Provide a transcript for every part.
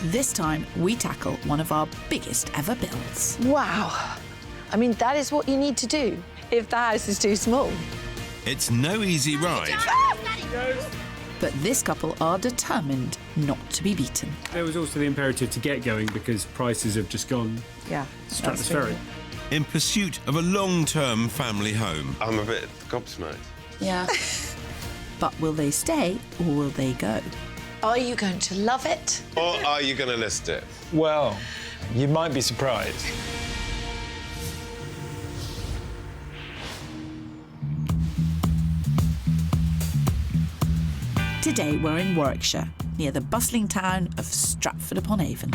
This time, we tackle one of our biggest ever builds. Wow. I mean, that is what you need to do if the house is too small. It's no easy ride. But this couple are determined not to be beaten. There was also the imperative to get going because prices have just gone stratospheric. In pursuit of a long-term family home. I'm a bit gobsmacked. Yeah. But will they stay or will they go? Are you going to love it? Or are you going to list it? Well, you might be surprised. Today we're in Warwickshire, near the bustling town of Stratford-upon-Avon.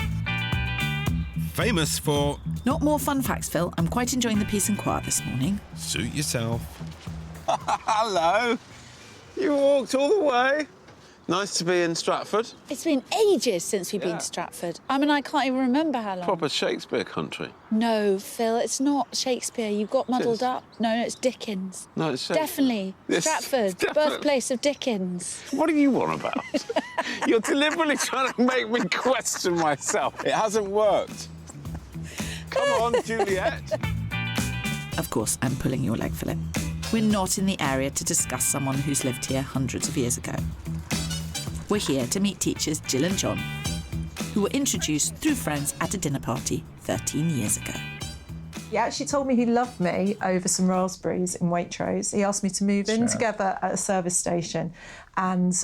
Famous for... Not more fun facts, Phil. I'm quite enjoying the peace and quiet this morning. Suit yourself. Hello. You walked all the way. Nice to be in Stratford. It's been ages since we've been to Stratford. I mean, I can't even remember how long. Proper Shakespeare country. No, Phil, it's not Shakespeare. You've got muddled up. No, it's Dickens. No, it's Shakespeare. Definitely. Yes, Stratford, definitely. birthplace of Dickens. What do you want about? You're deliberately trying to make me question myself. It hasn't worked. Come on, Juliet. Of course, I'm pulling your leg, Philip. We're not in the area to discuss someone who's lived here hundreds of years ago. We're here to meet teachers Jill and John, who were introduced through friends at a dinner party 13 years ago. He actually told me he loved me over some raspberries in Waitrose. He asked me to move in together at a service station, and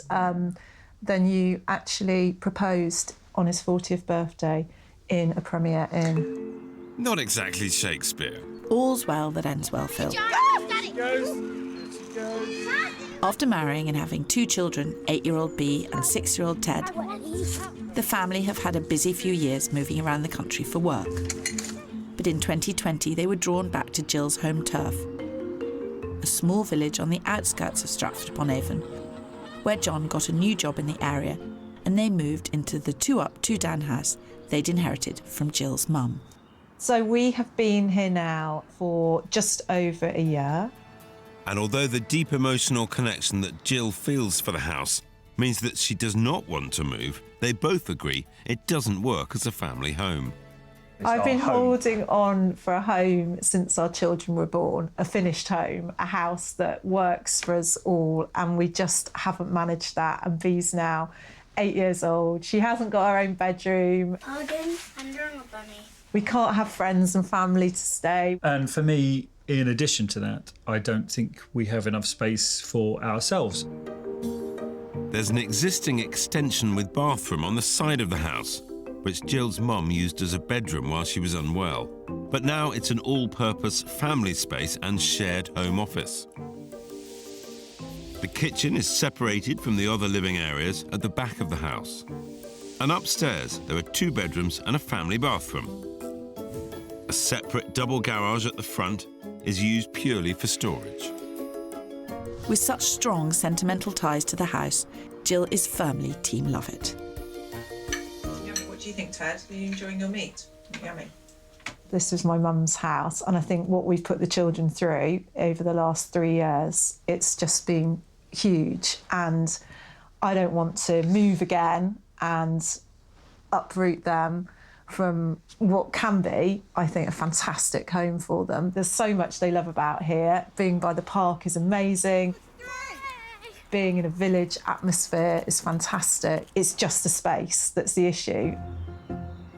then you actually proposed on his 40th birthday in a Premier Inn. Not exactly Shakespeare. All's well that ends well, Phil. After marrying and having 2 children, 8-year-old Bea and 6-year-old Ted, the family have had a busy few years moving around the country for work. But in 2020, they were drawn back to Jill's home turf, a small village on the outskirts of Stratford-upon-Avon, where John got a new job in the area, and they moved into the 2-up, 2-down house they'd inherited from Jill's mum. So we have been here now for just over a year. And although the deep emotional connection that Jill feels for the house means that she does not want to move, they both agree it doesn't work as a family home. I've been holding on for a home since our children were born, a finished home, a house that works for us all, and we just haven't managed that. And Bea's now 8 years old. She hasn't got her own bedroom. Pardon? I'm drawing a bunny. We can't have friends and family to stay. And for me, in addition to that, I don't think we have enough space for ourselves. There's an existing extension with bathroom on the side of the house, which Jill's mum used as a bedroom while she was unwell. But now it's an all-purpose family space and shared home office. The kitchen is separated from the other living areas at the back of the house. And upstairs, there are 2 bedrooms and a family bathroom. A separate double garage at the front is used purely for storage. With such strong sentimental ties to the house, Jill is firmly Team Lovett. What do you think, Ted? Are you enjoying your meat? Yummy. This was my mum's house, and I think what we've put the children through over the last 3 years, it's just been huge, and I don't want to move again and uproot them from what can be, I think, a fantastic home for them. There's so much they love about here. Being by the park is amazing. Being in a village atmosphere is fantastic. It's just the space that's the issue.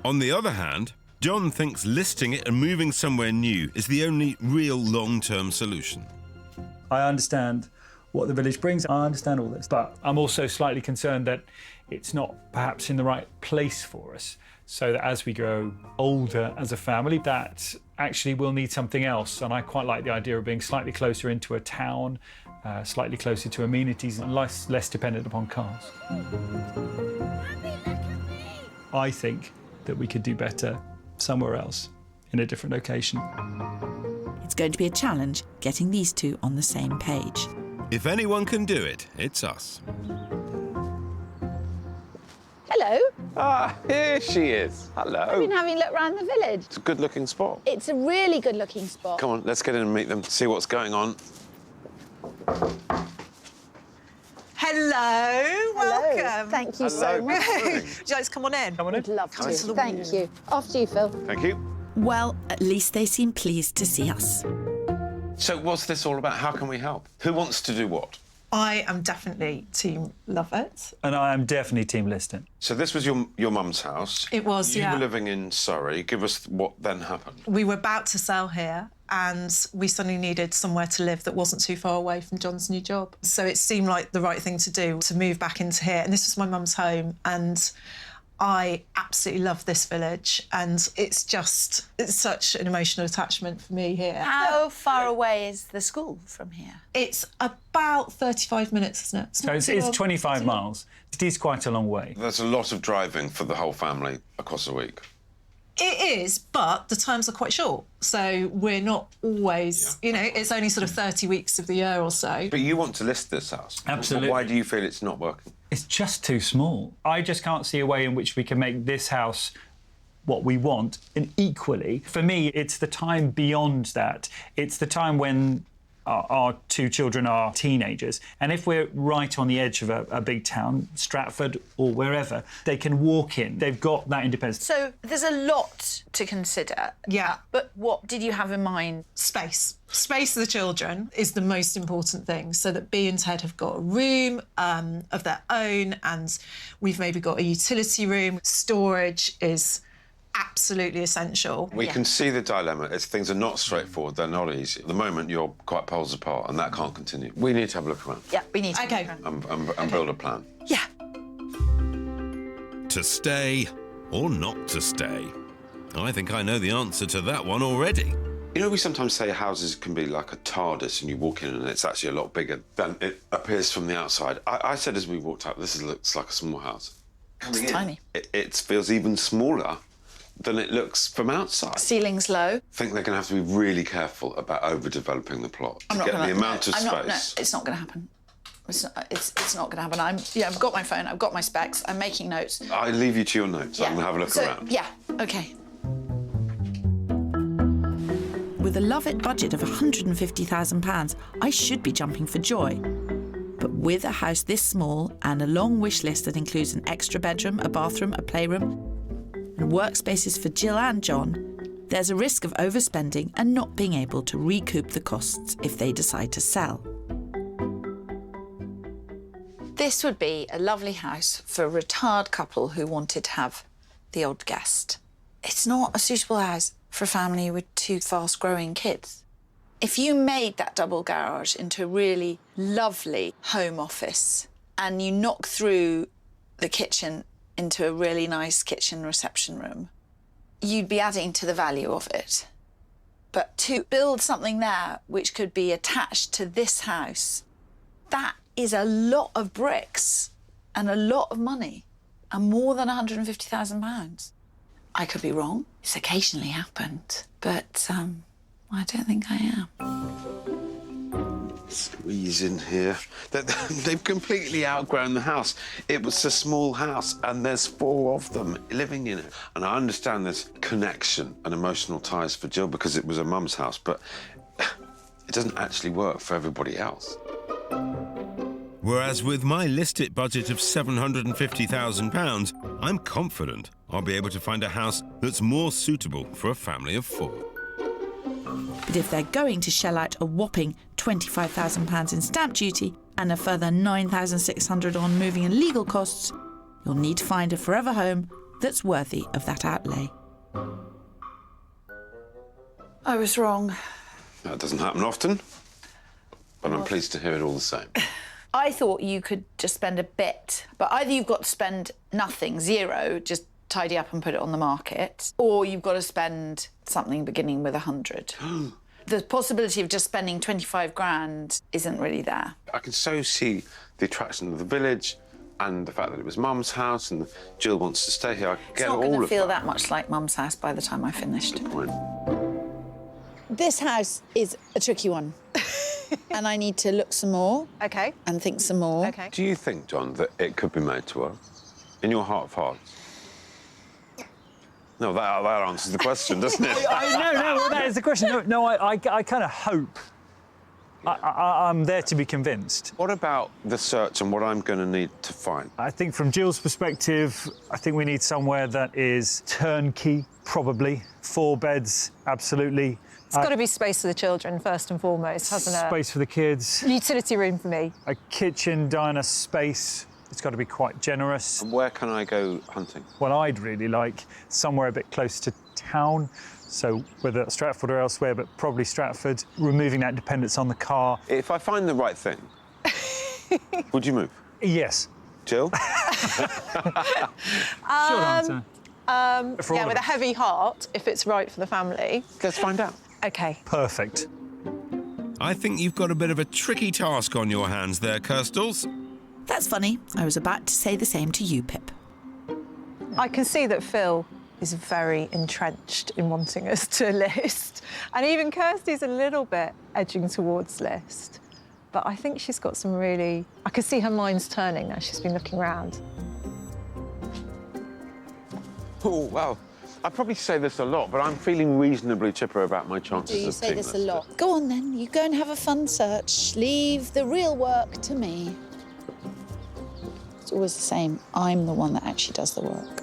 On the other hand, John thinks listing it and moving somewhere new is the only real long-term solution. I understand what the village brings. I understand all this, but I'm also slightly concerned that it's not perhaps in the right place for us. So that as we grow older as a family, that actually we'll need something else. And I quite like the idea of being slightly closer into a town, slightly closer to amenities and less dependent upon cars. I think that we could do better somewhere else, in a different location. It's going to be a challenge getting these 2 on the same page. If anyone can do it, it's us. Hello. Ah, here she is. Hello. I've been having a look around the village. It's a good-looking spot. It's a really good-looking spot. Come on, let's get in and meet them, see what's going on. Hello, Hello, welcome. Thank you so much. Would you like to come on in? Come on in. Would love to. Thank you. After you, Phil. Thank you. Well, at least they seem pleased to see us. So what's this all about? How can we help? Who wants to do what? I am definitely team love it. And I am definitely team listing. So this was your mum's house. It was, You yeah. were living in Surrey. Give us what then happened. We were about to sell here and we suddenly needed somewhere to live that wasn't too far away from John's new job. So it seemed like the right thing to do to move back into here. And this was my mum's home and I absolutely love this village and it's such an emotional attachment for me here. How far away is the school from here? It's about 35 minutes, isn't it? So it's 25 miles. It is quite a long way. There's a lot of driving for the whole family across a week. It is, but the times are quite short. So we're not always, it's only sort of 30 weeks of the year or so. But you want to list this house. Absolutely. Why do you feel it's not working? It's just too small. I just can't see a way in which we can make this house what we want. And equally, for me, it's the time beyond that. It's the time when our two children are teenagers. And if we're right on the edge of a big town, Stratford or wherever, they can walk in. They've got that independence. So there's a lot to consider. Yeah. But what did you have in mind? Space. Space for the children is the most important thing, so that B and Ted have got a room of their own and we've maybe got a utility room. Storage is absolutely essential. We can see the dilemma. Things are not straightforward. They're not easy. At the moment, you're quite poles apart, and that can't continue. We need to have a look around. Yeah, we need to. Okay. And build a plan. Yeah. To stay or not to stay? I think I know the answer to that one already. You know, we sometimes say houses can be like a TARDIS and you walk in and it's actually a lot bigger than it appears from the outside. I said as we walked out, looks like a small house. It's tiny. It feels even smaller than it looks from outside. Ceiling's low. I think they're going to have to be really careful about overdeveloping the plot to get the amount of space. No, it's not going to happen. It's not going to happen. I've got my phone, I've got my specs, I'm making notes. I leave you to your notes. I'm going to have a look around. Yeah, OK. With a Love-It budget of £150,000, I should be jumping for joy. But with a house this small and a long wish list that includes an extra bedroom, a bathroom, a playroom, and workspaces for Jill and John, there's a risk of overspending and not being able to recoup the costs if they decide to sell. This would be a lovely house for a retired couple who wanted to have the odd guest. It's not a suitable house for a family with two fast-growing kids. If you made that double garage into a really lovely home office and you knock through the kitchen into a really nice kitchen reception room, you'd be adding to the value of it. But to build something there which could be attached to this house, that is a lot of bricks and a lot of money and more than £150,000. I could be wrong. It's occasionally happened, but I don't think I am. Squeeze in here. They've completely outgrown the house. It was a small house and there's 4 of them living in it. And I understand there's connection and emotional ties for Jill because it was her mum's house, but it doesn't actually work for everybody else. Whereas with my listed budget of £750,000, I'm confident I'll be able to find a house that's more suitable for a family of 4. But if they're going to shell out a whopping £25,000 in stamp duty and a further £9,600 on moving and legal costs, you'll need to find a forever home that's worthy of that outlay. I was wrong. That doesn't happen often, but I'm pleased to hear it all the same. I thought you could just spend a bit, but either you've got to spend nothing, zero, just tidy up and put it on the market, or you've got to spend something beginning with 100. The possibility of just spending 25 grand isn't really there. I can so see the attraction of the village and the fact that it was Mum's house and Jill wants to stay here. I get all of that. It's not going to feel that much like Mum's house by the time I finished. Good point. This house is a tricky one. And I need to look some more. OK. And think some more. OK. Do you think, John, that it could be made to work? In your heart of hearts? No, that answers the question, doesn't it? No, that is the question. No, I kind of hope I'm there to be convinced. What about the search and what I'm going to need to find? I think from Jill's perspective, I think we need somewhere that is turnkey, probably. 4 beds, absolutely. It's got to be space for the children, first and foremost, hasn't it? Space for the kids. Utility room for me. A kitchen, diner space. It's got to be quite generous. And where can I go hunting? Well, I'd really like somewhere a bit close to town. So whether it's Stratford or elsewhere, but probably Stratford, removing that dependence on the car. If I find the right thing, would you move? Yes. Jill? Short answer. Yeah, with a heavy heart, if it's right for the family. Let's find out. OK. Perfect. I think you've got a bit of a tricky task on your hands there, Kirstles. That's funny. I was about to say the same to you, Pip. I can see that Phil is very entrenched in wanting us to list. And even Kirstie's a little bit edging towards list. But I think she's got some really... I can see her mind's turning now. She's been looking around. Oh, wow. I probably say this a lot, but I'm feeling reasonably chipper about my chances Do you of say being this a listed. lot? Go on then, you go and have a fun search. Leave the real work to me. It's always the same. I'm the one that actually does the work.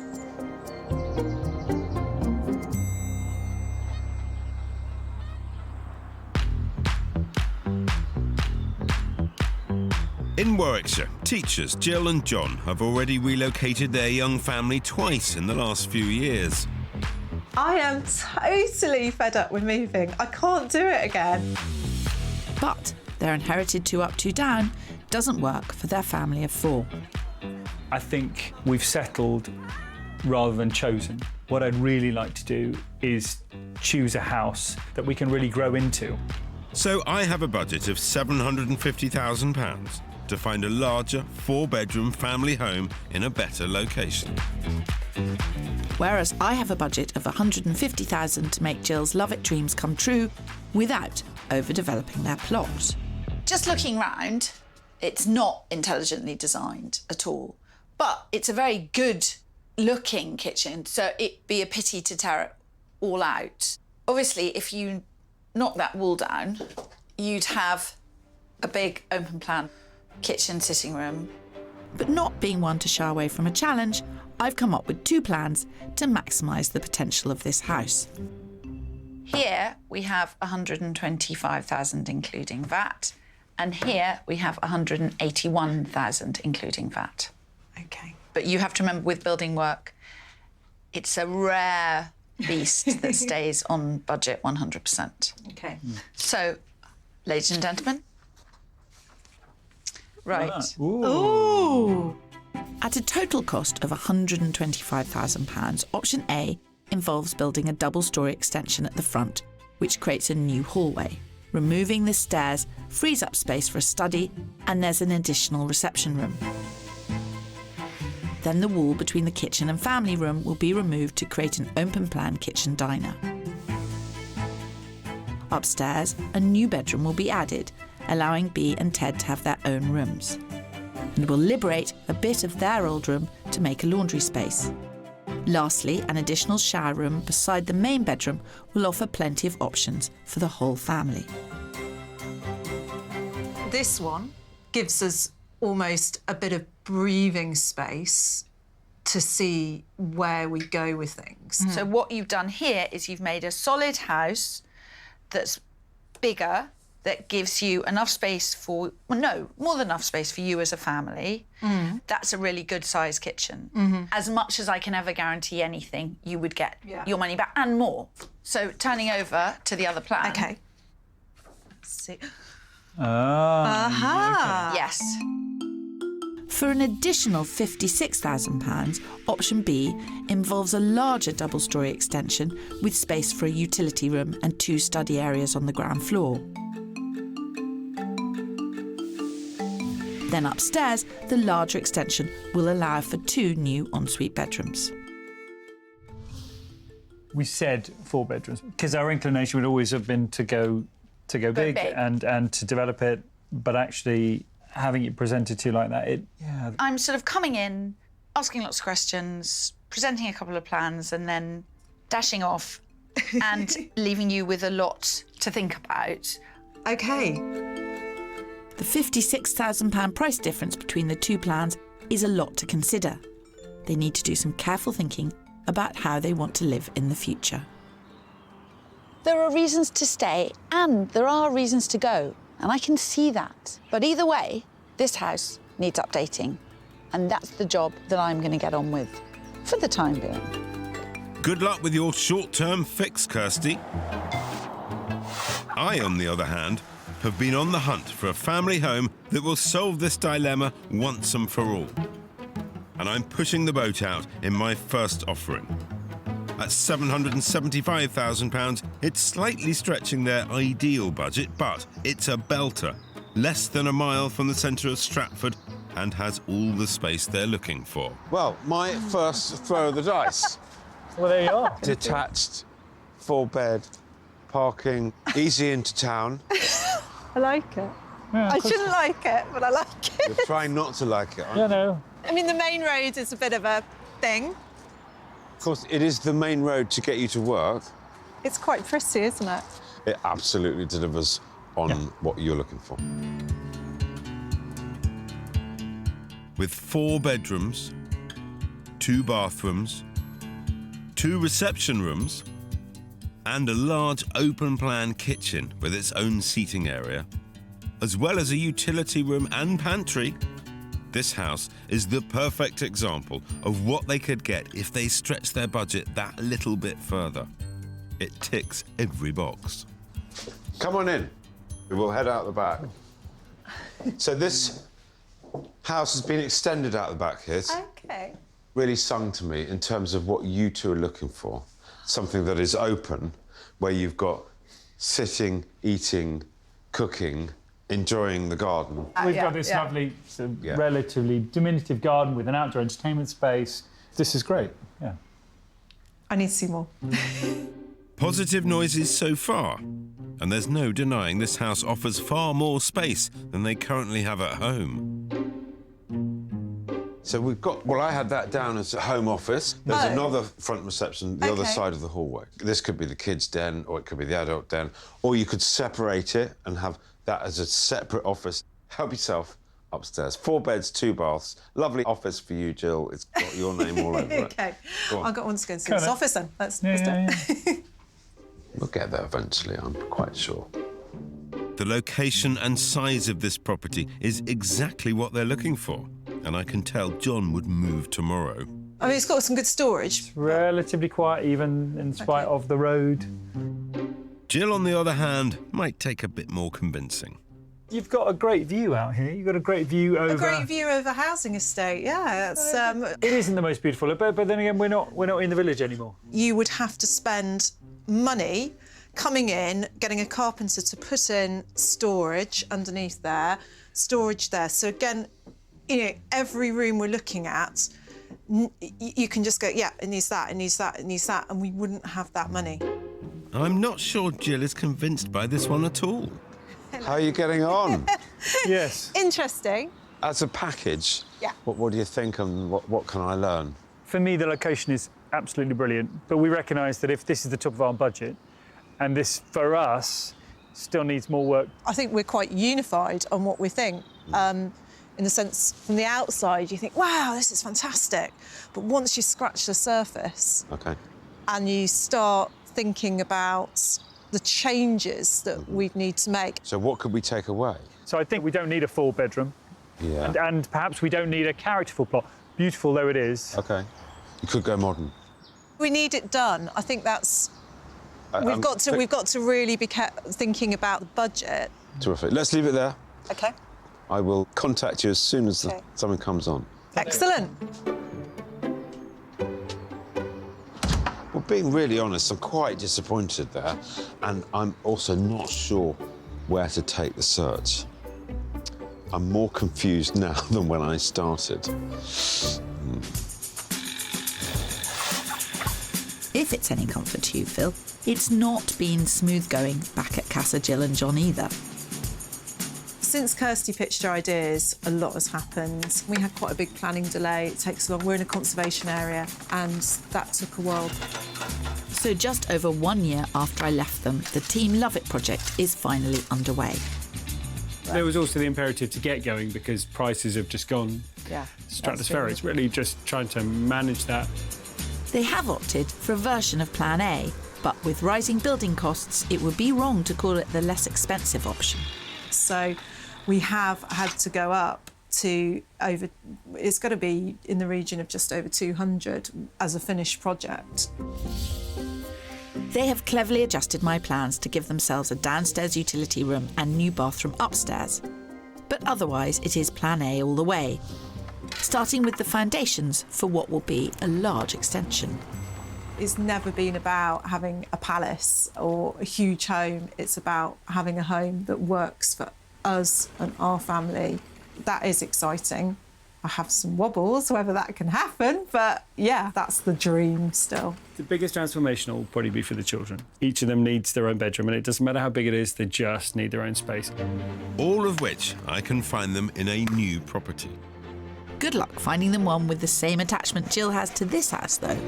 In Warwickshire, teachers Jill and John have already relocated their young family twice in the last few years. I am totally fed up with moving. I can't do it again. But their inherited 2 up, 2 down doesn't work for their family of 4. I think we've settled rather than chosen. What I'd really like to do is choose a house that we can really grow into. So I have a budget of £750,000 to find a larger 4-bedroom family home in a better location. Whereas I have a budget of £150,000 to make Jill's love-it dreams come true without overdeveloping their plot. Just looking round, it's not intelligently designed at all. But it's a very good-looking kitchen, so it'd be a pity to tear it all out. Obviously, if you knock that wall down, you'd have a big open-plan kitchen, sitting room. But not being one to shy away from a challenge, I've come up with 2 plans to maximise the potential of this house. Here we have 125,000 including VAT, and here we have 181,000 including VAT. OK. But you have to remember, with building work, it's a rare beast that stays on budget 100%. OK. So, ladies and gentlemen, right. Ooh. At a total cost of £125,000, option A involves building a double-storey extension at the front, which creates a new hallway. Removing the stairs frees up space for a study, and there's an additional reception room. Then the wall between the kitchen and family room will be removed to create an open-plan kitchen diner. Upstairs, a new bedroom will be added, allowing Bea and Ted to have their own rooms, and will liberate a bit of their old room to make a laundry space. Lastly, an additional shower room beside the main bedroom will offer plenty of options for the whole family. This one gives us almost a bit of breathing space to see where we go with things. So what you've done here is you've made a solid house that's bigger, that gives you enough space for, well, no, more than enough space for you as a family. That's a really good sized kitchen. As much as I can ever guarantee anything, you would get your money back and more. So turning over to the other plan. OK. Let's see. Yes. For an additional £56,000, option B involves a larger double-storey extension with space for a utility room and 2 study areas on the ground floor. Then upstairs, the larger extension will allow for 2 new ensuite bedrooms. We said 4 bedrooms because our inclination would always have been to go big and to develop it, but actually having it presented to you like that, I'm sort of coming in, asking lots of questions, presenting a couple of plans, and then dashing off and leaving you with a lot to think about. OK. The £56,000 price difference between the two plans is a lot to consider. They need to do some careful thinking about how they want to live in the future. There are reasons to stay and there are reasons to go, and I can see that. But either way, this house needs updating, and that's the job that I'm going to get on with for the time being. Good luck with your short-term fix, Kirstie. I, on the other hand, have been on the hunt for a family home that will solve this dilemma once and for all. And I'm pushing the boat out in my first offering. At £775,000, it's slightly stretching their ideal budget, but it's a belter, less than a mile from the centre of Stratford, and has all the space they're looking for. Well, my first throw of the dice. Well, there you are. Detached, 4-bed, parking, easy into town. I like it. Yeah, I shouldn't like it, but I like it. You're trying not to like it, aren't you? Yeah, no. I mean, the main road is a bit of a thing. Of course, it is the main road to get you to work. It's quite pretty, isn't it? It absolutely delivers on what you're looking for. With 4 bedrooms, 2 bathrooms, 2 reception rooms, and a large open-plan kitchen with its own seating area, as well as a utility room and pantry, this house is the perfect example of what they could get if they stretched their budget that little bit further. It ticks every box. Come on in. We will head out the back. So this house has been extended out the back here. It's Okay. really sung to me in terms of what you two are looking for. Something that is open, where you've got sitting, eating, cooking, enjoying the garden. We've got this lovely, relatively diminutive garden with an outdoor entertainment space. This is great, yeah. I need to see more. Positive noises so far, and there's no denying this house offers far more space than they currently have at home. So we've got, well, I had that down as a home office. There's another front reception, the other side of the hallway. This could be the kids' den, or it could be the adult den, or you could separate it and have that as a separate office. Help yourself upstairs. 4 beds, 2 baths. Lovely office for you, Jill. It's got your name all over it. OK. Go on. I've got one to go and see this office then. Let's do it. We'll get there eventually, I'm quite sure. The location and size of this property is exactly what they're looking for, and I can tell John would move tomorrow. I mean, it's got some good storage. Relatively quiet, even in spite of the road. Jill, on the other hand, might take a bit more convincing. You've got a great view out here. You've got a great view over... A great view over a housing estate, yeah. That's, It isn't the most beautiful, but then again, we're not in the village anymore. You would have to spend money coming in, getting a carpenter to put in storage underneath there, storage there. So again, you know, every room we're looking at, you can just go, yeah, it needs that, it needs that, it needs that, and we wouldn't have that money. I'm not sure Jill is convinced by this one at all. How are you getting on? Yes. Interesting. As a package, Yeah. what do you think, and what can I learn? For me, the location is absolutely brilliant, but we recognise that if this is the top of our budget, and this, for us, still needs more work. I think we're quite unified on what we think. In the sense, from the outside, you think, wow, this is fantastic. But once you scratch the surface and you start thinking about the changes that we need to make. So what could we take away? So I think we don't need a 4-bedroom. Yeah. And perhaps we don't need a characterful plot, beautiful though it is. OK. You could go modern. We need it done. I think that's... We've got to really be thinking about the budget. Terrific. Let's leave it there. OK. I will contact you as soon as something comes on. Excellent. Well, being really honest, I'm quite disappointed there, and I'm also not sure where to take the search. I'm more confused now than when I started. If it's any comfort to you, Phil, it's not been smooth going back at Casa Jill and John either. Since Kirstie pitched her ideas, a lot has happened. We had quite a big planning delay. It takes long. We're in a conservation area, and that took a while. So just over 1 year after I left them, the Team Love It project is finally underway. there was also the imperative to get going because prices have just gone stratospheric. It's really just trying to manage that. They have opted for a version of Plan A, but with rising building costs, it would be wrong to call it the less expensive option. So we have had to go up to over, it's got to be in the region of just over 200 as a finished project. They have cleverly adjusted my plans to give themselves a downstairs utility room and new bathroom upstairs. But otherwise, it is Plan A all the way, starting with the foundations for what will be a large extension. It's never been about having a palace or a huge home. It's about having a home that works for us and our family. That is exciting. I have some wobbles, whether that can happen, but yeah, that's the dream still. The biggest transformation will probably be for the children. Each of them needs their own bedroom, and it doesn't matter how big it is, they just need their own space. All of which I can find them in a new property. Good luck finding them one with the same attachment Jill has to this house, though.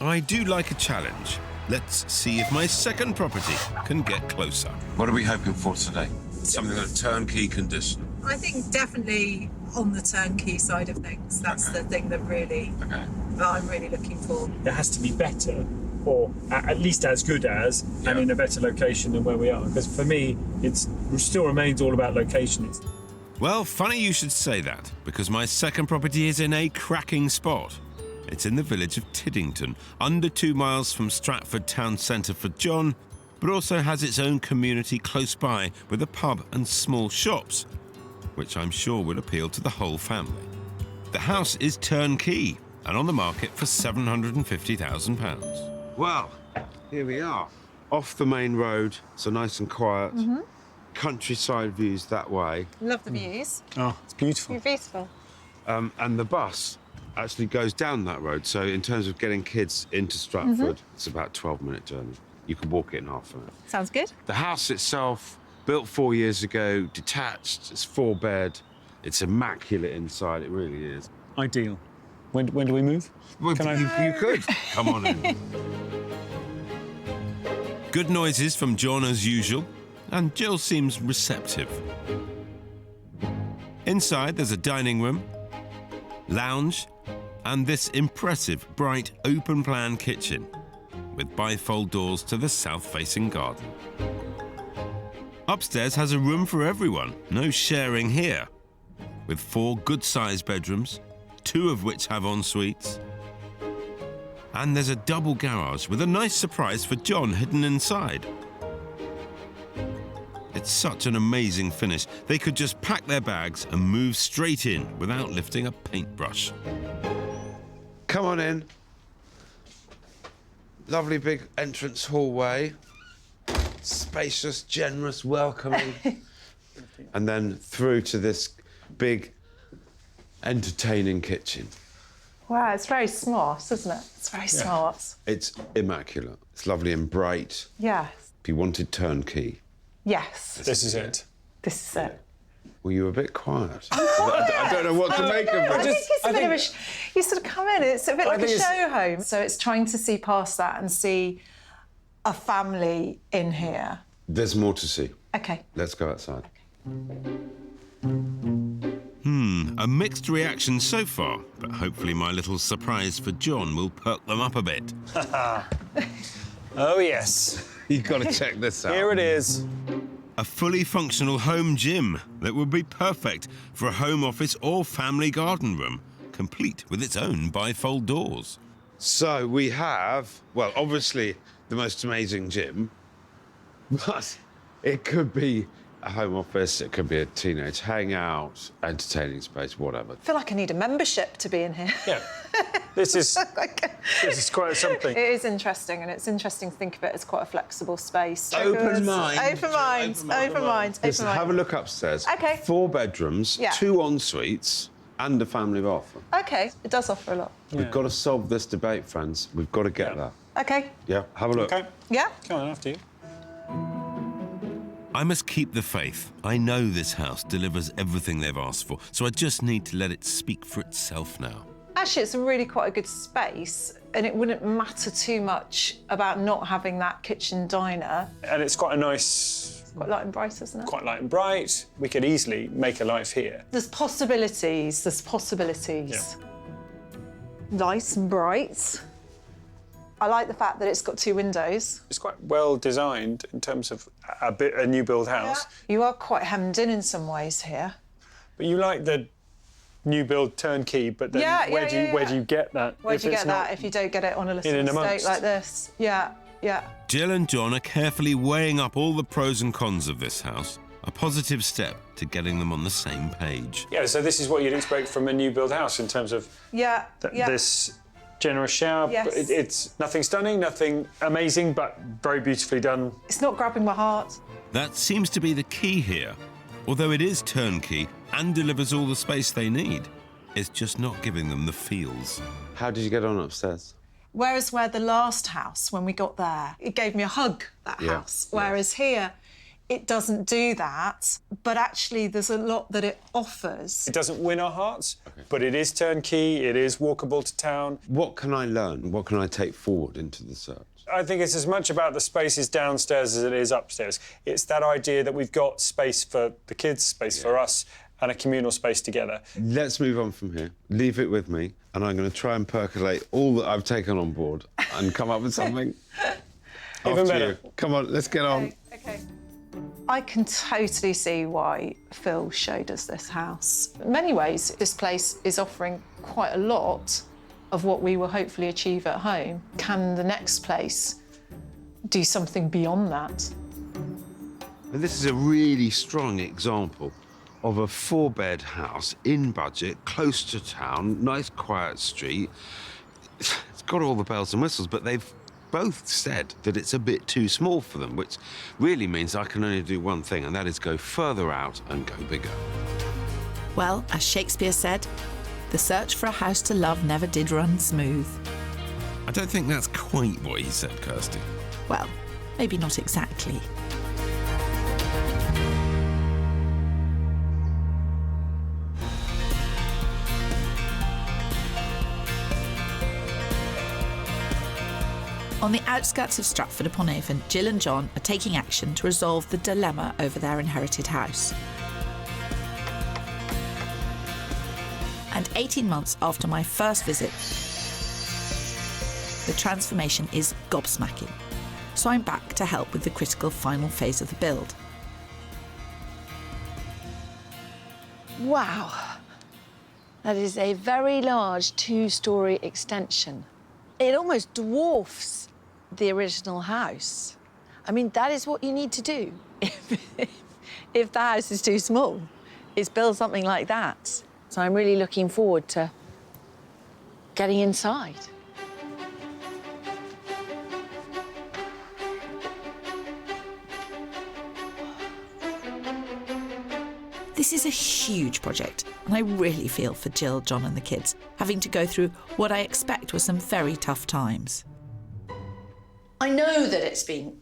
I do like a challenge. Let's see if my second property can get closer. What are we hoping for today? Something like turnkey condition. I think definitely on the turnkey side of things. That's the thing that really that I'm really looking for. It has to be better, or at least as good as, and in a better location than where we are. Because for me, it still remains all about location. Well, funny you should say that, because my second property is in a cracking spot. It's in the village of Tiddington, under 2 miles from Stratford town centre for John, but also has its own community close by with a pub and small shops, which I'm sure will appeal to the whole family. The house is turnkey and on the market for £750,000. Well, here we are, off the main road, so nice and quiet. Countryside views that way. Love the views. Oh, it's beautiful. You're beautiful. And the bus actually goes down that road, so in terms of getting kids into Stratford, it's about a 12-minute journey. You can walk it in half an hour. Sounds good. The house itself, built 4 years ago, detached, it's 4-bed. It's immaculate inside, it really is. Ideal. When do we move? Well, you could. Come on in. Good noises from John as usual, and Jill seems receptive. Inside, there's a dining room, lounge, and this impressive, bright, open-plan kitchen with bifold doors to the south-facing garden. Upstairs has a room for everyone, no sharing here, with 4 good-sized bedrooms, 2 of which have en-suites. And there's a double garage with a nice surprise for John hidden inside. It's such an amazing finish. They could just pack their bags and move straight in without lifting a paintbrush. Come on in. Lovely big entrance hallway. Spacious, generous, welcoming. And then through to this big, entertaining kitchen. Wow, it's very smart, isn't it? It's very smart. It's immaculate. It's lovely and bright. Yes. If you wanted turnkey. Yes. This is it. This is it. Well, you were a bit quiet. I don't know what to make of it. I think it's a bit of a... You sort of come in, it's a bit like a show home. So it's trying to see past that and see a family in here. There's more to see. OK. Let's go outside. A mixed reaction so far, but hopefully my little surprise for John will perk them up a bit. Oh, yes. You've got to check this out. Here it is. A fully functional home gym that would be perfect for a home office or family garden room, complete with its own bifold doors. So we have, well, obviously the most amazing gym, but it could be a home office, it could be a teenage hangout, entertaining space, whatever. I feel like I need a membership to be in here. Yeah. This is quite something. It is interesting, and it's interesting to think of it as quite a flexible space. Open mind. Open mind. Open mind. Listen, have a look upstairs. OK. 4 bedrooms, 2 en-suites, and a family bathroom. OK, it does offer a lot. We've got to solve this debate, friends. We've got to get that. OK. Yeah, have a look. OK. Yeah. Come on, after you. I must keep the faith. I know this house delivers everything they've asked for, so I just need to let it speak for itself now. Actually, it's really quite a good space, and it wouldn't matter too much about not having that kitchen diner. And it's quite a nice It's quite light and bright, isn't it? Quite light and bright. We could easily make a life here. There's possibilities. Nice and bright. I like the fact that it's got 2 windows. It's quite well designed in terms of a new build house. Yeah. You are quite hemmed in some ways here. But you like the new build turnkey, but then where do you get that? Where do you get that if you don't get it on a listed estate like this? Yeah, yeah. Jill and John are carefully weighing up all the pros and cons of this house, a positive step to getting them on the same page. Yeah, so this is what you'd expect from a new build house in terms of this generous shower. Yes. It's nothing stunning, nothing amazing, but very beautifully done. It's not grabbing my heart. That seems to be the key here. Although it is turnkey and delivers all the space they need, it's just not giving them the feels. How did you get on upstairs? Where the last house, when we got there, it gave me a hug, that house. Whereas here, it doesn't do that, but actually there's a lot that it offers. It doesn't win our hearts, but it is turnkey, it is walkable to town. What can I learn? What can I take forward into the search? I think it's as much about the spaces downstairs as it is upstairs. It's that idea that we've got space for the kids, space for us, and a communal space together. Let's move on from here. Leave it with me, and I'm going to try and percolate all that I've taken on board and come up with something. Even better. You. Come on, let's get on. Okay. I can totally see why Phil showed us this house. In many ways, this place is offering quite a lot of what we will hopefully achieve at home. Can the next place do something beyond that? And this is a really strong example of a 4-bed house in budget, close to town, nice quiet street. It's got all the bells and whistles, but they've both said that it's a bit too small for them, which really means I can only do one thing, and that is go further out and go bigger. Well, as Shakespeare said, the search for a house to love never did run smooth. I don't think that's quite what he said, Kirstie. Well, maybe not exactly. On the outskirts of Stratford-upon-Avon, Jill and John are taking action to resolve the dilemma over their inherited house. And 18 months after my first visit, the transformation is gobsmacking. So I'm back to help with the critical final phase of the build. Wow. That is a very large 2-storey extension. It almost dwarfs the original house. I mean, that is what you need to do. If the house is too small, is build something like that. So I'm really looking forward to getting inside. This is a huge project, and I really feel for Jill, John and the kids, having to go through what I expect were some very tough times. I know that it's been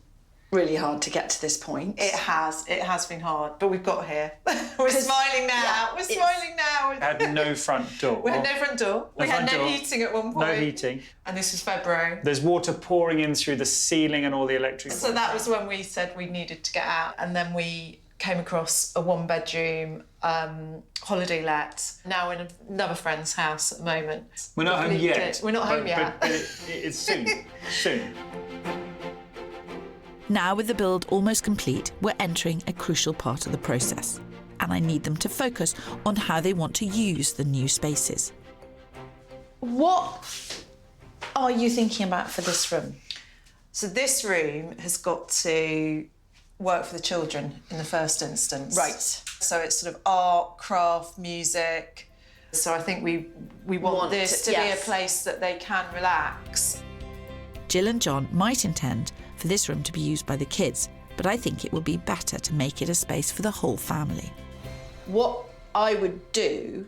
really hard to get to this point. It has been hard, but we've got here. We're smiling now. Yeah, We're smiling now. We had no front door. We had no front door. We had no heating at one point. No heating. And this was February. There's water pouring in through the ceiling and all the electric. So that was when we said we needed to get out, and then we came across a 1-bedroom holiday let. Now in another friend's house at the moment. We're not home yet. We're not home yet. But it's soon. Soon. Now, with the build almost complete, we're entering a crucial part of the process, and I need them to focus on how they want to use the new spaces. What are you thinking about for this room? So this room has got to work for the children in the first instance. Right. So it's sort of art, craft, music. So I think we want this to be a place that they can relax. Jill and John might intend for this room to be used by the kids, but I think it would be better to make it a space for the whole family. What I would do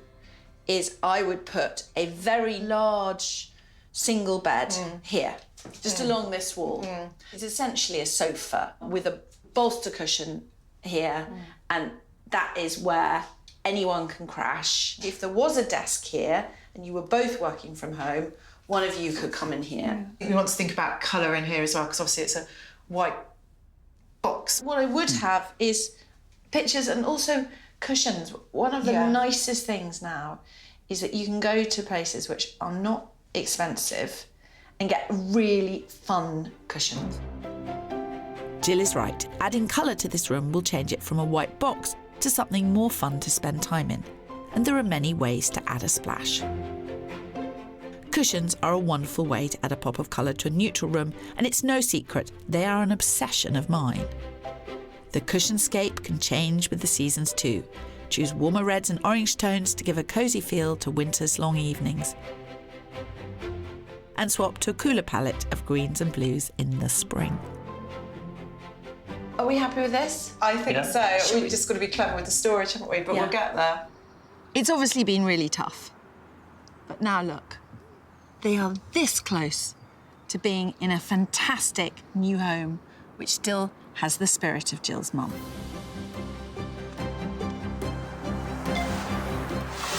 is I would put a very large single bed here, just along this wall. It's essentially a sofa with a bolster cushion here, and that is where anyone can crash. If there was a desk here and you were both working from home, one of you could come in here. We want to think about colour in here as well, because obviously it's a white box. What I would have is pictures and also cushions. One of the nicest things now is that you can go to places which are not expensive and get really fun cushions. Jill is right. Adding colour to this room will change it from a white box to something more fun to spend time in. And there are many ways to add a splash. Cushions are a wonderful way to add a pop of colour to a neutral room, and it's no secret they are an obsession of mine. The cussionscape can change with the seasons too. Choose warmer reds and orange tones to give a cosy feel to winter's long evenings. And swap to a cooler palette of greens and blues in the spring. Are we happy with this? I think so. We've just got to be clever with the storage, haven't we? But we'll get there. It's obviously been really tough. But now look, they are this close to being in a fantastic new home, which still has the spirit of Jill's mum.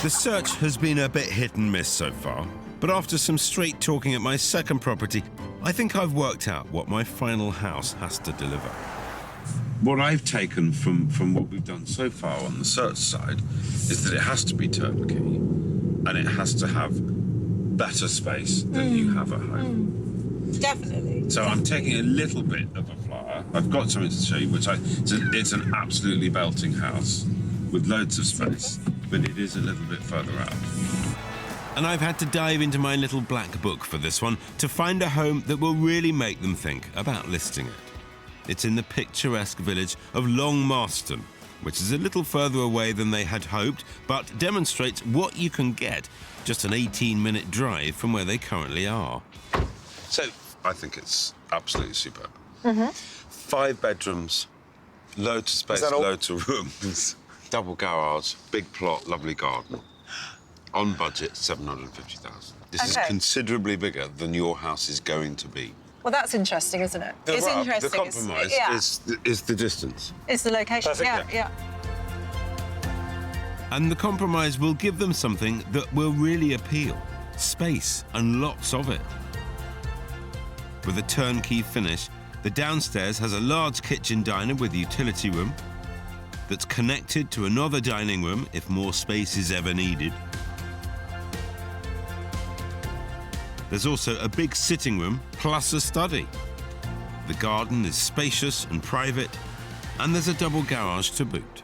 The search has been a bit hit and miss so far, but after some straight talking at my second property, I think I've worked out what my final house has to deliver. What I've taken from what we've done so far on the search side is that it has to be turnkey and it has to have better space than you have at home. Definitely. So I'm taking a little bit of a flyer. I've got something to show you, it's an absolutely belting house with loads of space, but it is a little bit further out. And I've had to dive into my little black book for this one to find a home that will really make them think about listing it. It's in the picturesque village of Long Marston, which is a little further away than they had hoped, but demonstrates what you can get just an 18-minute drive from where they currently are. So I think it's absolutely superb. 5 bedrooms, loads of space, loads of rooms, double garage, big plot, lovely garden. On budget, $750,000. This is considerably bigger than your house is going to be. Well, that's interesting, isn't it? It's interesting. The compromise is the distance. It's the location. Perfect. Yeah. And the compromise will give them something that will really appeal. Space, and lots of it. With a turnkey finish, the downstairs has a large kitchen diner with utility room that's connected to another dining room if more space is ever needed. There's also a big sitting room plus a study. The garden is spacious and private, and there's a double garage to boot.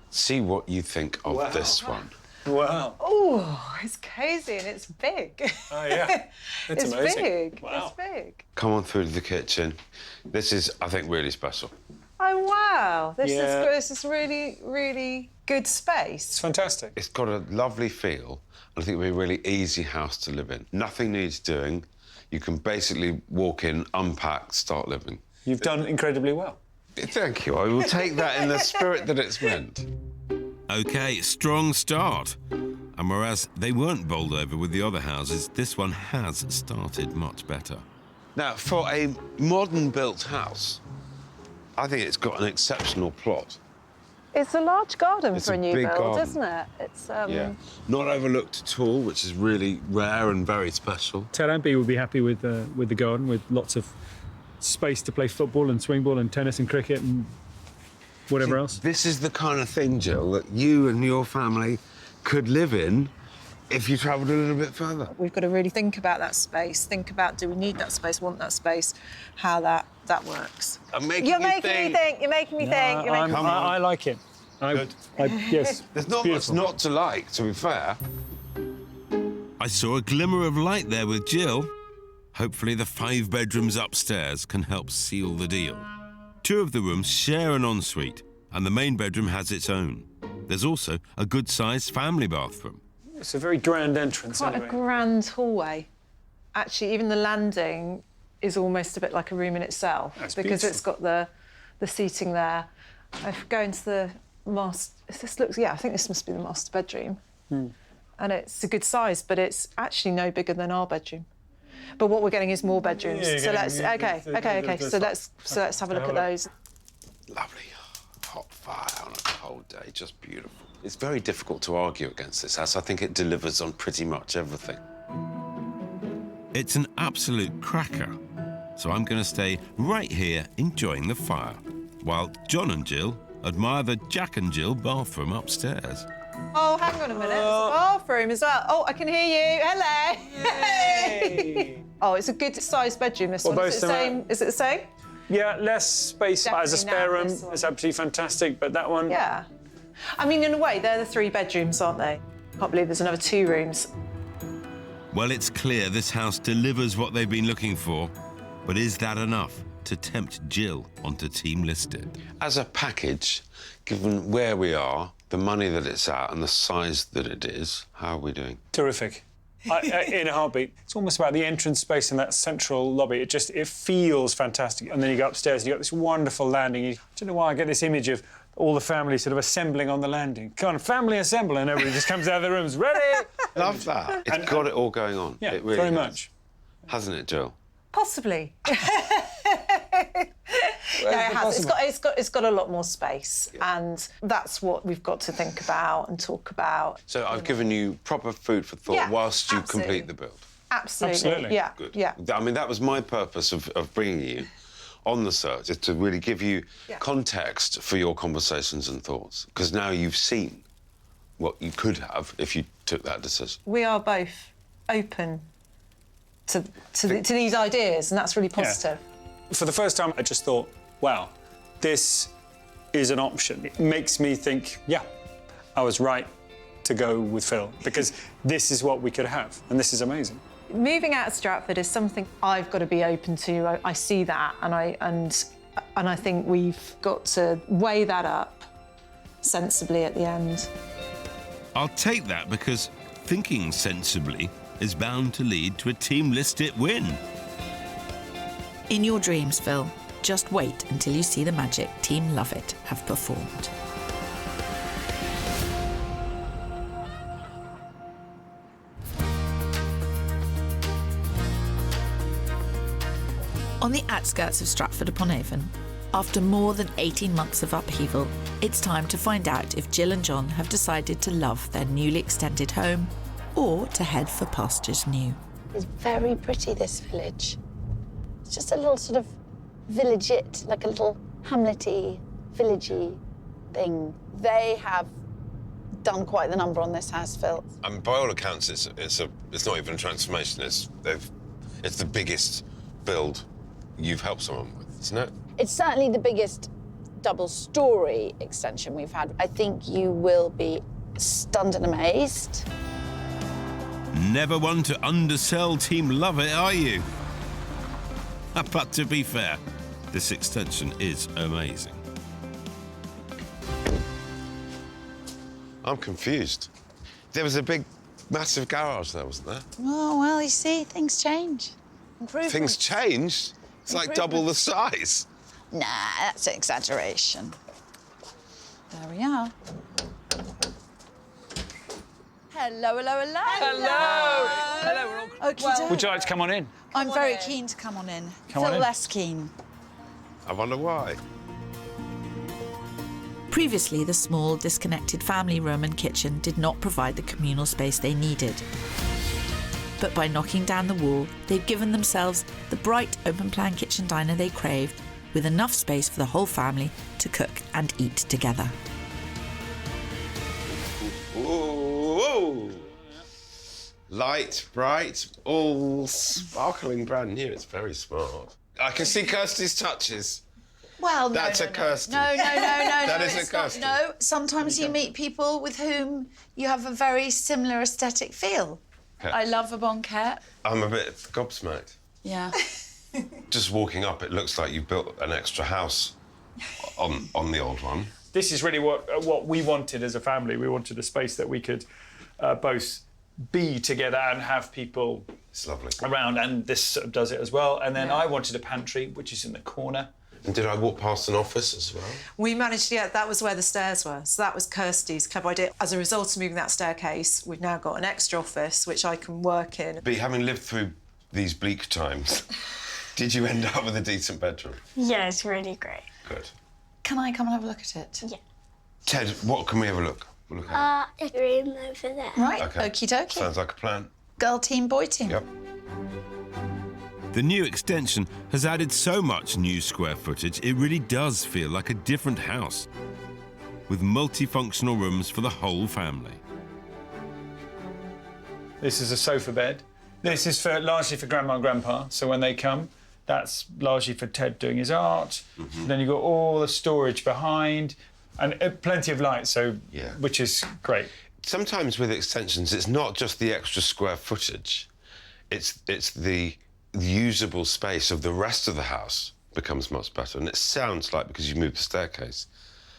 See what you think of this one. Wow. Oh, it's cosy and it's big. Oh, yeah. It's amazing. Big. Wow. It's big. Come on through to the kitchen. This is, I think, really special. Oh, wow. This is really, really good space. It's fantastic. It's got a lovely feel. I think it'll be a really easy house to live in. Nothing needs doing. You can basically walk in, unpack, start living. You've done incredibly well. Thank you. I will take that in the spirit that it's meant. OK, strong start. And whereas they weren't bowled over with the other houses, this one has started much better. Now, for a modern-built house, I think it's got an exceptional plot. It's a large garden It's for a new big build, garden. isn't it? It's Not overlooked at all, which is really rare and very special. Ted and Bea would be happy with the garden, with lots of space to play football and swing ball and tennis and cricket and whatever else. This is the kind of thing, Jill, that you and your family could live in if you travelled a little bit further. We've got to really think about that space, think about, do we need that space, want that space, how that works. I'm making You're making me think. You're making me think. I like it. Yes. There's not much not to like, to be fair. I saw a glimmer of light there with Jill. Hopefully the 5 bedrooms upstairs can help seal the deal. 2 of the rooms share an ensuite, and the main bedroom has its own. There's also a good-sized family bathroom. It's a very grand entrance, Quite anyway. a grand hallway. Actually, even the landing is almost a bit like a room in itself. That's because beautiful. it's got the seating there. If you go into the master... I think this must be the master bedroom. And it's a good size, but it's actually no bigger than our bedroom. But what we're getting is more bedrooms. Yeah, So let's... OK. So let's have a look at those. Lovely hot fire on a cold day, just beautiful. It's very difficult to argue against this house. I think it delivers on pretty much everything. It's an absolute cracker. so I'm going to stay right here enjoying the fire, while John and Jill admire the Jack and Jill bathroom upstairs. Oh, hang on a minute. There's a bathroom as well. Oh, I can hear you. Hello. Yay. Oh, it's a good-sized bedroom, this one. Is it the same? Is it the same? Yeah, less space as a spare room. It's absolutely fantastic, but that one... Yeah. I mean, in a way, they're the 3 bedrooms, aren't they? I can't believe there's another 2 rooms. Well, it's clear this house delivers what they've been looking for, but is that enough to tempt Jill onto Team Listed? As a package, given where we are, the money that it's at and the size that it is, how are we doing? Terrific. In a heartbeat. It's almost about the entrance space in that central lobby. It feels fantastic. And then you go upstairs and you've got this wonderful landing. I don't know why I get this image of all the family sort of assembling on the landing. Come on, family assemble, and everybody just comes out of the rooms, ready! Love that. It's got it all going on. Yeah, it really very has. much. Hasn't it, Jill? Possibly. Yeah, it has. It's got a lot more space, and that's what we've got to think about and talk about. So I've given you proper food for thought whilst you absolutely. complete the build. Absolutely. Yeah. Good. Yeah. I mean, that was my purpose of bringing you on the search, is to really give you context for your conversations and thoughts, because now you've seen what you could have if you took that decision. We are both open to these ideas, and that's really positive. Yeah. For the first time, I just thought, wow, this is an option. It makes me think, yeah, I was right to go with Phil, because this is what we could have, and this is amazing. Moving out of Stratford is something I've got to be open to. I see that, and I think we've got to weigh that up sensibly at the end. I'll take that, because thinking sensibly is bound to lead to a Team Listed win. In your dreams, Phil, just wait until you see the magic Team Love It have performed. On the outskirts of Stratford-upon-Avon, after more than 18 months of upheaval, it's time to find out if Jill and John have decided to love their newly extended home or to head for pastures new. It's very pretty, this village. It's just a little sort of village-it, like a little hamlety, villagey thing. They have done quite the number on this house, Phil. By all accounts, it's not even a transformation. It's the biggest build you've helped someone with, isn't it? It's certainly the biggest double-storey extension we've had. I think you will be stunned and amazed. Never one to undersell Team Love It, are you? But to be fair, this extension is amazing. I'm confused. There was a big, massive garage there, wasn't there? Oh, well, you see, things change. Improvements. Things changed? It's like double the size. Nah, that's an exaggeration. There we are. Hello, hello, hello. Hello. Hello, we're all... Okie Would you like to come on in? I'm very keen to come on in. Come on Phil in. less keen. I wonder why. Previously, the small, disconnected family room and kitchen did not provide the communal space they needed. But by knocking down the wall, they've given themselves the bright, open-plan kitchen diner they craved, with enough space for the whole family to cook and eat together. Ooh. Light, bright, all sparkling brand new. It's very smart. I can see Kirstie's touches. Well, no, That's no, a Kirstie. No. That is a it's not. Kirstie. No, sometimes you meet people with whom you have a very similar aesthetic feel. Okay. I love a banquette. I'm a bit gobsmacked. Yeah. Just walking up, it looks like you built an extra house on the old one. This is really what we wanted as a family. We wanted a space that we could both be together and have people It's lovely. around, and this sort of does it as well. And then I wanted a pantry, which is in the corner. And did I walk past an office as well? We managed to that was where the stairs were. So that was Kirstie's clever idea. As a result of moving that staircase, we've now got an extra office which I can work in. But having lived through these bleak times, did you end up with a decent bedroom? Yeah, it's really great. Good. Can I come and have a look at it? Yeah. Ted, what can we have a look? We'll look at A room over there. Right, it. Okay. okie dokie. Sounds like a plan. Girl team, boy team. Yep. The new extension has added so much new square footage, it really does feel like a different house, with multifunctional rooms for the whole family. This is a sofa bed. This is largely for Grandma and Grandpa, so when they come, that's largely for Ted doing his art. Then you've got all the storage behind, and plenty of light, which is great. Sometimes with extensions, it's not just the extra square footage, it's the usable space of the rest of the house becomes much better. And it sounds like, because you moved the staircase,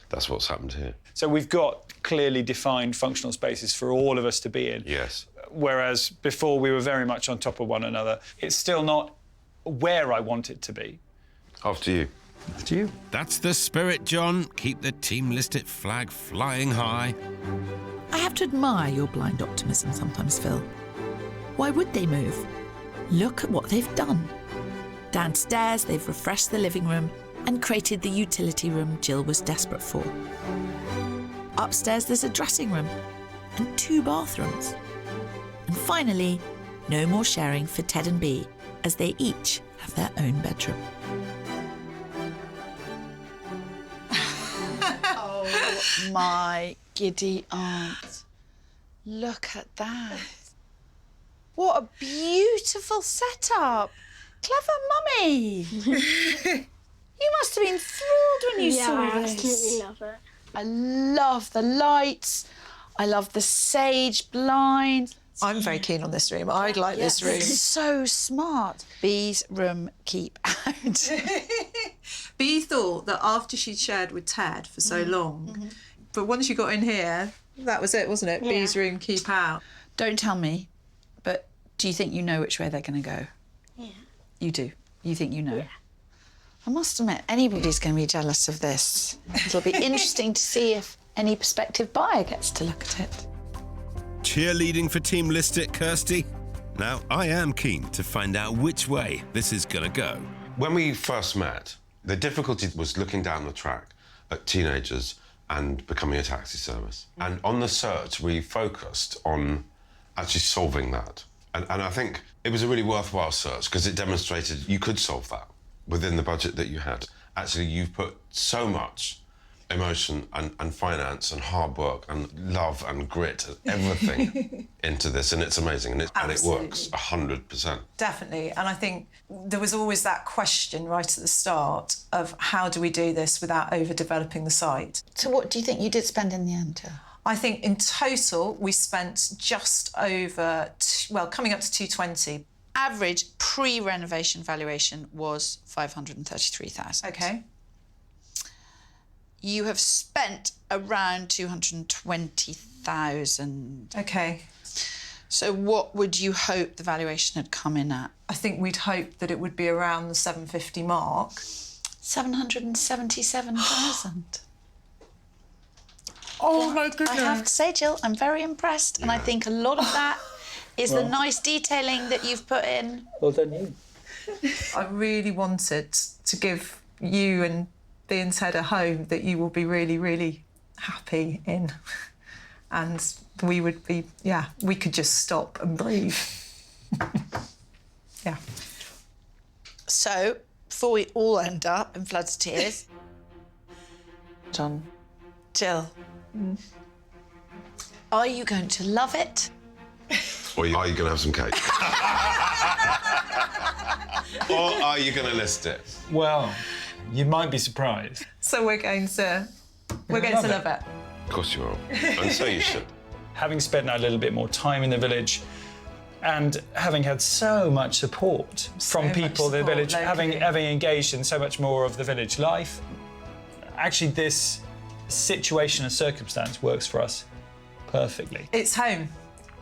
that's what's happened here. So we've got clearly defined functional spaces for all of us to be in. Yes. Whereas before we were very much on top of one another. It's still not where I want it to be. After you. After you. That's the spirit, John. Keep the Team Listed flag flying high. I have to admire your blind optimism sometimes, Phil. Why would they move? Look at what they've done. Downstairs, they've refreshed the living room and created the utility room Jill was desperate for. Upstairs, there's a dressing room and 2 bathrooms. And finally, no more sharing for Ted and Bea, as they each have their own bedroom. Oh, my giddy aunt. Look at that. What a beautiful setup. Clever mummy. You must have been thrilled when you saw I this. absolutely love it. I love the lights. I love the sage blinds. I'm very keen on this room. I like this room. It's so smart. Bee's room keep out. Bea thought that after she'd shared with Ted for so long, but once you got in here, that was it, wasn't it? Yeah. Bea's room, keep out. Don't tell me, but do you think you know which way they're going to go? Yeah. You do? You think you know? Yeah. I must admit, anybody's going to be jealous of this. It'll be interesting to see if any prospective buyer gets to look at it. Cheerleading for Team Listed, Kirstie? Now, I am keen to find out which way this is going to go. When we first met, the difficulty was looking down the track at teenagers and becoming a taxi service. And on the search, we focused on actually solving that. And I think it was a really worthwhile search because it demonstrated you could solve that within the budget that you had. Actually, you've put so much emotion and finance and hard work and love and grit and everything into this, and it's amazing, and it works 100%. Definitely, and I think there was always that question right at the start of how do we do this without overdeveloping the site? So what do you think you did spend in the end? I think in total we spent just over, coming up to 220. Average pre-renovation valuation was 533,000. Okay. You have spent around 220,000. Okay. So what would you hope the valuation had come in at? I think we'd hoped that it would be around the 750 mark. 777,000. Oh my goodness. I have to say, Jill, I'm very impressed, and I think a lot of that is the nice detailing that you've put in. Well done, you. I really wanted to give you and Bea and Ted a home that you will be really, really happy in. And we would be, we could just stop and breathe. Yeah. So, before we all end up in floods of tears, John. Jill, are you going to love it? Or are you going to have some cake? Or are you going to list it? Well, you might be surprised. So we're going to love it. Of course you are. And so you should. Having spent now a little bit more time in the village and having had so much support from people in the village, having engaged in so much more of the village life, actually this situation and circumstance works for us perfectly. It's home.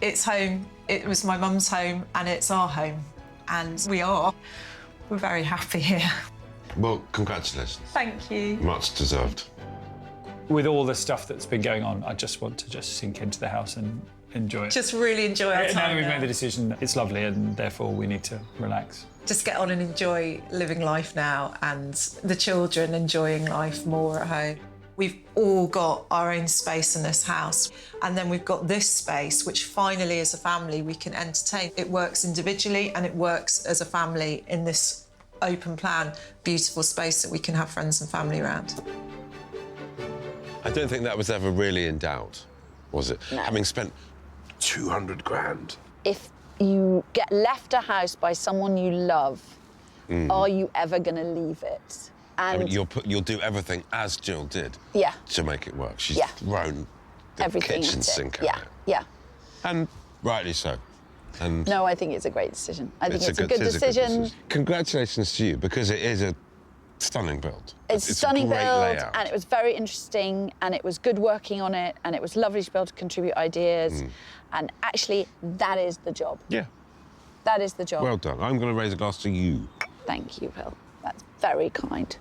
It's home. It was my mum's home and it's our home. And we're very happy here. Well, congratulations. Thank you. Much deserved. With all the stuff that's been going on, I just want to just sink into the house and enjoy it. Just really enjoy our time. Now that we've there. made the decision, it's lovely, and therefore we need to relax. Just get on and enjoy living life now, and the children enjoying life more at home. We've all got our own space in this house. And then we've got this space, which finally, as a family, we can entertain. It works individually and it works as a family in this open plan, beautiful space that we can have friends and family around. I don't think that was ever really in doubt, was it? No. Having spent 200 grand. If you get left a house by someone you love, are you ever going to leave it? I And mean, you'll do everything as Jill did yeah, to make it work. She's Yeah. thrown the everything kitchen at it. sink at Yeah, it. yeah. And rightly so. And No, I think it's a great decision. I think it's a it good is decision. Congratulations to you, because it is a stunning build. It's a a stunning great build, layout. and it was very interesting, and it was good working on it, and it was lovely to be able to contribute ideas. And actually, that is the job. Yeah, That is the job. well done. I'm going to raise a glass to you. Thank you, Bill. That's very kind.